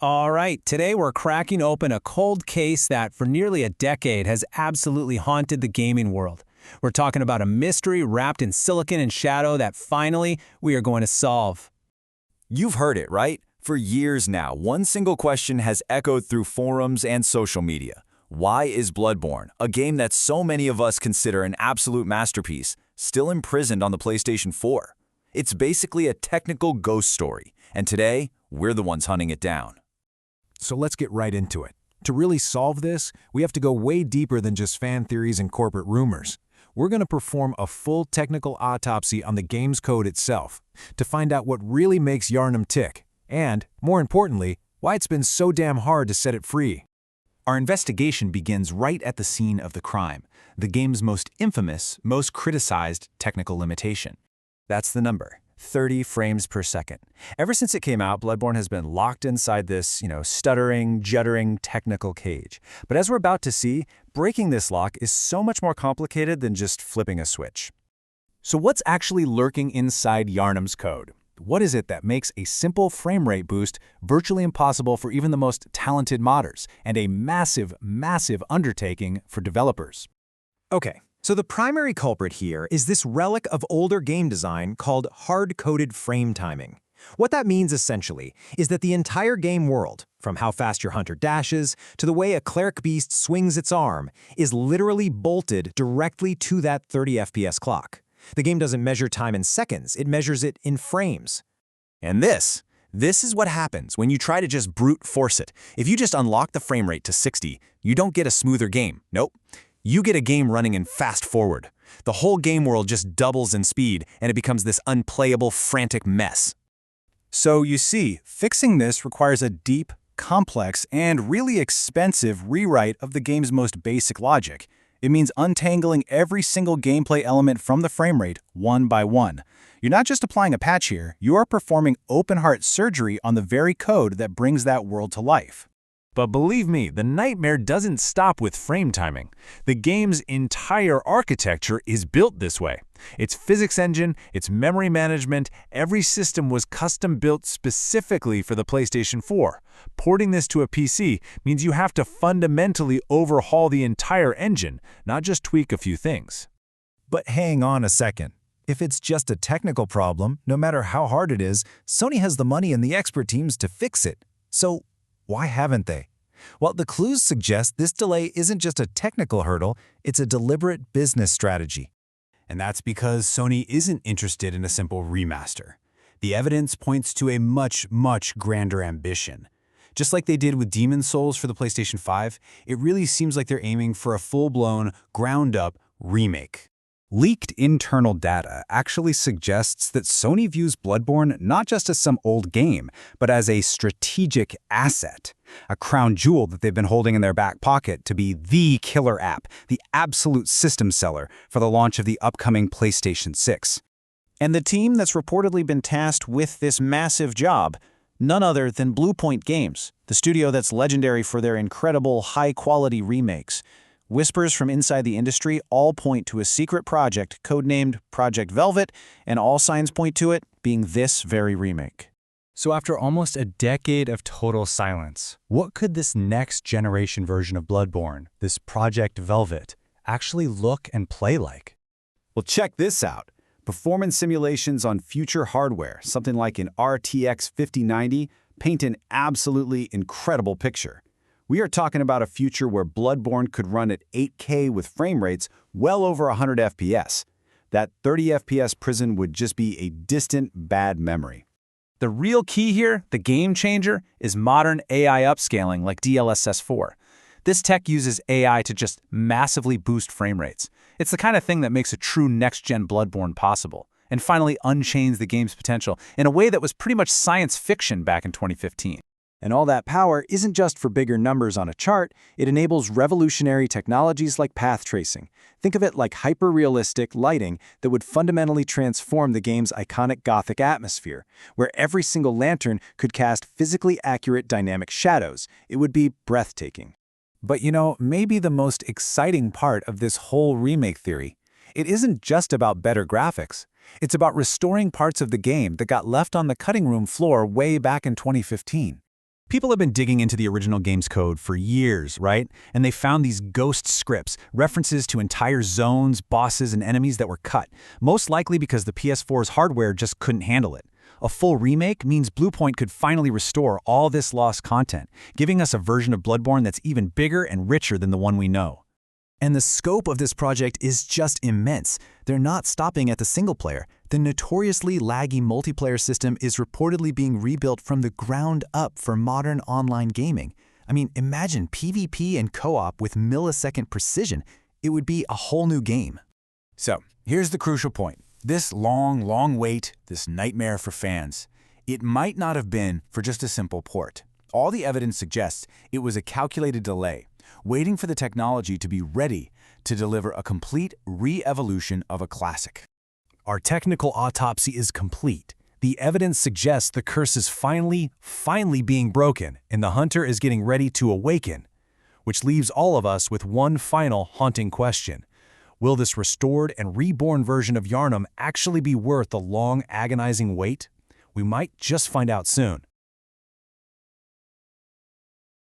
All right, today we're cracking open a cold case that, for nearly a decade, has absolutely haunted the gaming world. We're talking about a mystery wrapped in silicon and shadow that finally we are going to solve. You've heard it, right? For years now, one single question has echoed through forums and social media. Why is Bloodborne, a game that so many of us consider an absolute masterpiece, still imprisoned on the PlayStation 4? It's basically a technical ghost story, and today, we're the ones hunting it down. So let's get right into it. To really solve this, we have to go way deeper than just fan theories and corporate rumors. We're going to perform a full technical autopsy on the game's code itself to find out what really makes Yharnam tick, and, more importantly, why it's been so damn hard to set it free. Our investigation begins right at the scene of the crime, the game's most infamous, most criticized technical limitation. That's the number, 30 frames per second. Ever since it came out, Bloodborne has been locked inside this, stuttering, juddering technical cage. But as we're about to see, breaking this lock is so much more complicated than just flipping a switch. So what's actually lurking inside Yharnam's code? What is it that makes a simple frame rate boost virtually impossible for even the most talented modders, and a massive, massive undertaking for developers? Okay, so the primary culprit here is this relic of older game design called hard-coded frame timing. What that means essentially is that the entire game world, from how fast your hunter dashes to the way a cleric beast swings its arm, is literally bolted directly to that 30 FPS clock. The game doesn't measure time in seconds, it measures it in frames. And this is what happens when you try to just brute force it. If you just unlock the frame rate to 60, you don't get a smoother game. Nope. You get a game running in fast forward. The whole game world just doubles in speed, and it becomes this unplayable, frantic mess. So you see, fixing this requires a deep, complex, and really expensive rewrite of the game's most basic logic. It means untangling every single gameplay element from the frame rate, one by one. You're not just applying a patch here, you are performing open-heart surgery on the very code that brings that world to life. But believe me, the nightmare doesn't stop with frame timing. The game's entire architecture is built this way. Its physics engine, its memory management, every system was custom-built specifically for the PlayStation 4. Porting this to a PC means you have to fundamentally overhaul the entire engine, not just tweak a few things. But hang on a second. If it's just a technical problem, no matter how hard it is, Sony has the money and the expert teams to fix it. So why haven't they? Well, the clues suggest this delay isn't just a technical hurdle, it's a deliberate business strategy. And that's because Sony isn't interested in a simple remaster. The evidence points to a much, much grander ambition. Just like they did with Demon's Souls for the PlayStation 5, it really seems like they're aiming for a full-blown, ground-up remake. Leaked internal data actually suggests that Sony views Bloodborne not just as some old game, but as a strategic asset, a crown jewel that they've been holding in their back pocket to be the killer app, the absolute system seller for the launch of the upcoming PlayStation 6. And the team that's reportedly been tasked with this massive job, none other than Bluepoint Games, the studio that's legendary for their incredible high-quality remakes. Whispers from inside the industry all point to a secret project codenamed Project Velvet, and all signs point to it being this very remake. So after almost a decade of total silence, what could this next generation version of Bloodborne, this Project Velvet, actually look and play like? Well, check this out. Performance simulations on future hardware, something like an RTX 5090, paint an absolutely incredible picture. We are talking about a future where Bloodborne could run at 8K with frame rates well over 100 FPS. That 30 FPS prison would just be a distant, bad memory. The real key here, the game changer, is modern AI upscaling like DLSS 4. This tech uses AI to just massively boost frame rates. It's the kind of thing that makes a true next-gen Bloodborne possible, and finally unchains the game's potential in a way that was pretty much science fiction back in 2015. And all that power isn't just for bigger numbers on a chart, it enables revolutionary technologies like path tracing. Think of it like hyper-realistic lighting that would fundamentally transform the game's iconic Gothic atmosphere, where every single lantern could cast physically accurate dynamic shadows. It would be breathtaking. But maybe the most exciting part of this whole remake theory, it isn't just about better graphics. It's about restoring parts of the game that got left on the cutting room floor way back in 2015. People have been digging into the original game's code for years, right? And they found these ghost scripts, references to entire zones, bosses, and enemies that were cut, most likely because the PS4's hardware just couldn't handle it. A full remake means Bluepoint could finally restore all this lost content, giving us a version of Bloodborne that's even bigger and richer than the one we know. And the scope of this project is just immense. They're not stopping at the single player. The notoriously laggy multiplayer system is reportedly being rebuilt from the ground up for modern online gaming. I mean, imagine PvP and co-op with millisecond precision. It would be a whole new game. So, here's the crucial point. This long wait, this nightmare for fans, it might not have been for just a simple port. All the evidence suggests it was a calculated delay, waiting for the technology to be ready to deliver a complete re-evolution of a classic. Our technical autopsy is complete. The evidence suggests the curse is finally being broken, and the hunter is getting ready to awaken. Which leaves all of us with one final haunting question. Will this restored and reborn version of Yharnam actually be worth the long, agonizing wait? We might just find out soon.